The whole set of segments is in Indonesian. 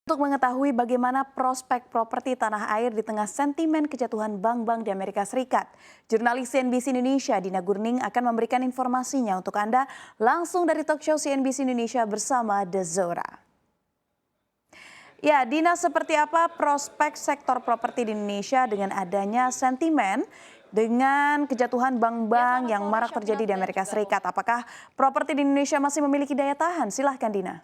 Untuk mengetahui bagaimana prospek properti tanah air di tengah sentimen kejatuhan bank-bank di Amerika Serikat, jurnalis CNBC Indonesia Dina Gurning akan memberikan informasinya untuk Anda langsung dari talk show CNBC Indonesia bersama The Zora. Ya, Dina, seperti apa prospek sektor properti di Indonesia dengan adanya sentimen dengan kejatuhan bank-bank yang marak terjadi di Amerika Serikat? Apakah properti di Indonesia masih memiliki daya tahan? Silahkan, Dina.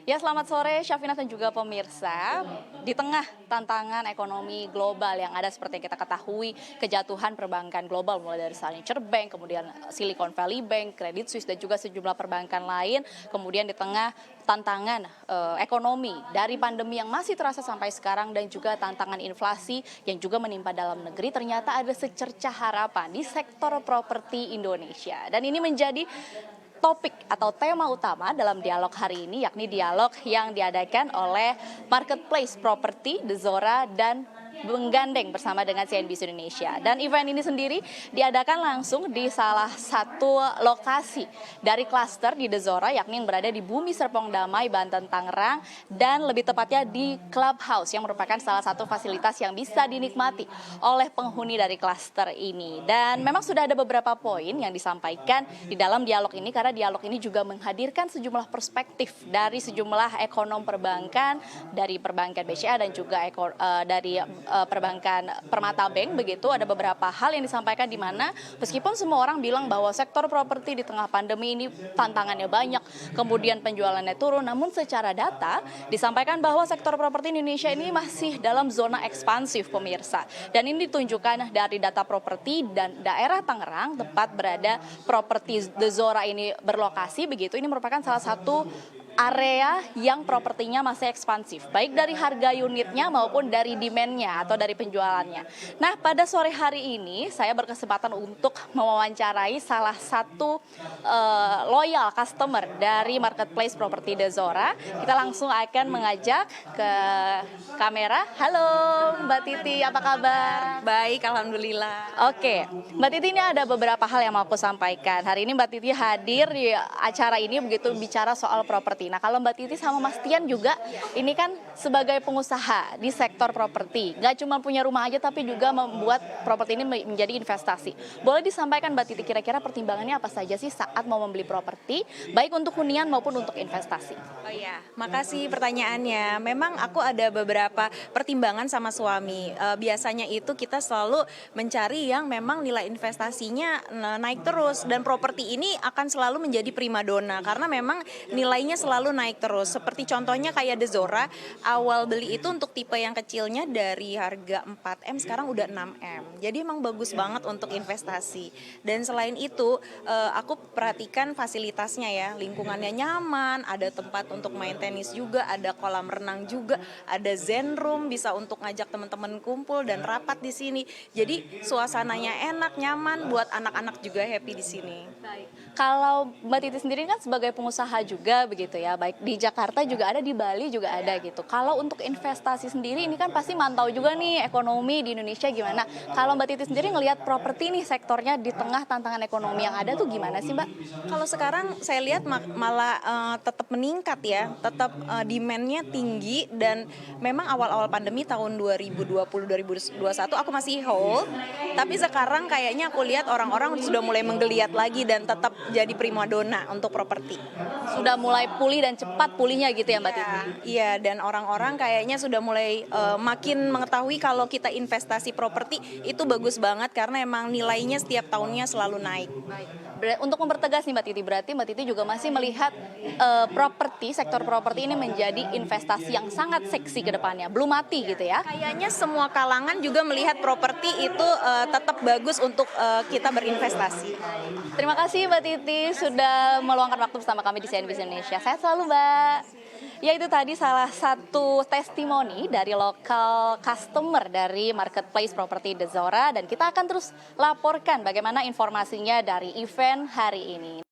Ya, selamat sore Syafina dan juga pemirsa. Di tengah tantangan ekonomi global yang ada seperti yang kita ketahui, kejatuhan perbankan global mulai dari Signature Bank, kemudian Silicon Valley Bank, Credit Suisse dan juga sejumlah perbankan lain. Kemudian di tengah tantangan ekonomi dari pandemi yang masih terasa sampai sekarang dan juga tantangan inflasi yang juga menimpa dalam negeri, ternyata ada secercah harapan di sektor properti Indonesia. Dan ini menjadi topik atau tema utama dalam dialog hari ini, yakni dialog yang diadakan oleh Marketplace Property, The Zora, dan menggandeng bersama dengan CNBC Indonesia. Dan event ini sendiri diadakan langsung di salah satu lokasi dari klaster di The Zora, yakni yang berada di Bumi Serpong Damai, Banten, Tangerang, dan lebih tepatnya di Clubhouse yang merupakan salah satu fasilitas yang bisa dinikmati oleh penghuni dari klaster ini. Dan memang sudah ada beberapa poin yang disampaikan di dalam dialog ini, karena dialog ini juga menghadirkan sejumlah perspektif dari sejumlah ekonom perbankan, dari perbankan BCA dan juga dari perbankan Permata Bank. Begitu ada beberapa hal yang disampaikan di mana meskipun semua orang bilang bahwa sektor properti di tengah pandemi ini tantangannya banyak, kemudian penjualannya turun, namun secara data disampaikan bahwa sektor properti Indonesia ini masih dalam zona ekspansif, pemirsa. Dan ini ditunjukkan dari data properti dan daerah Tangerang, tempat berada properti The Zora ini berlokasi. Begitu, ini merupakan salah satu area yang propertinya masih ekspansif, baik dari harga unitnya maupun dari demand-nya atau dari penjualannya. Nah, pada sore hari ini saya berkesempatan untuk mewawancarai salah satu loyal customer dari Marketplace Property The Zora. Kita langsung akan mengajak ke kamera. Halo Mbak Titi, apa kabar? Baik, alhamdulillah. Oke, Mbak Titi, ini ada beberapa hal yang mau aku sampaikan. Hari ini Mbak Titi hadir di acara ini begitu bicara soal properti. Nah, kalau Mbak Titi sama Mas Tian juga ini kan sebagai pengusaha di sektor properti, nggak cuma punya rumah aja tapi juga membuat properti ini menjadi investasi. Boleh disampaikan Mbak Titi kira-kira pertimbangannya apa saja sih saat mau membeli properti, baik untuk hunian maupun untuk investasi? Oh iya, makasih pertanyaannya. Memang aku ada beberapa pertimbangan sama suami. Biasanya itu kita selalu mencari yang memang nilai investasinya naik terus, dan properti ini akan selalu menjadi primadona karena memang nilainya selalu naik terus. Seperti contohnya kayak The Zora, awal beli itu untuk tipe yang kecilnya dari harga 4M sekarang udah 6M. Jadi emang bagus banget untuk investasi. Dan selain itu, aku perhatikan fasilitasnya ya, lingkungannya nyaman, ada tempat untuk main tenis juga, ada kolam renang juga, ada zen room, bisa untuk ngajak teman-teman kumpul dan rapat di sini. Jadi suasananya enak, nyaman, buat anak-anak juga happy di sini. Baik. Kalau Mbak Titi sendiri kan sebagai pengusaha juga begitu ya, baik di Jakarta juga ada, di Bali juga ada gitu. Kalau untuk investasi sendiri ini kan pasti mantau juga nih ekonomi di Indonesia gimana. Kalau Mbak Titi sendiri ngelihat properti nih sektornya di tengah tantangan ekonomi yang ada tuh gimana sih, Mbak? Kalau sekarang saya lihat malah tetap meningkat ya, tetap demand-nya tinggi, dan memang awal-awal pandemi tahun 2020-2021 aku masih hold, tapi sekarang kayaknya aku lihat orang-orang sudah mulai menggeliat lagi dan tetap jadi primadona untuk properti. Sudah mulai pulih dan cepat pulihnya gitu ya Mbak Titi? Iya, dan orang-orang kayaknya sudah mulai makin mengetahui kalau kita investasi properti itu bagus banget karena emang nilainya setiap tahunnya selalu naik. Baik. Untuk mempertegas nih Mbak Titi, berarti Mbak Titi juga masih melihat sektor properti ini menjadi investasi yang sangat seksi ke depannya, belum mati gitu ya? Kayaknya semua kalangan juga melihat properti itu tetap bagus untuk kita berinvestasi. Terima kasih Mbak Titi sudah meluangkan waktu bersama kami di CNBC Indonesia. Sehat selalu Mbak. Ya, itu tadi salah satu testimoni dari lokal customer dari Marketplace Property The Zora, dan kita akan terus laporkan bagaimana informasinya dari event hari ini.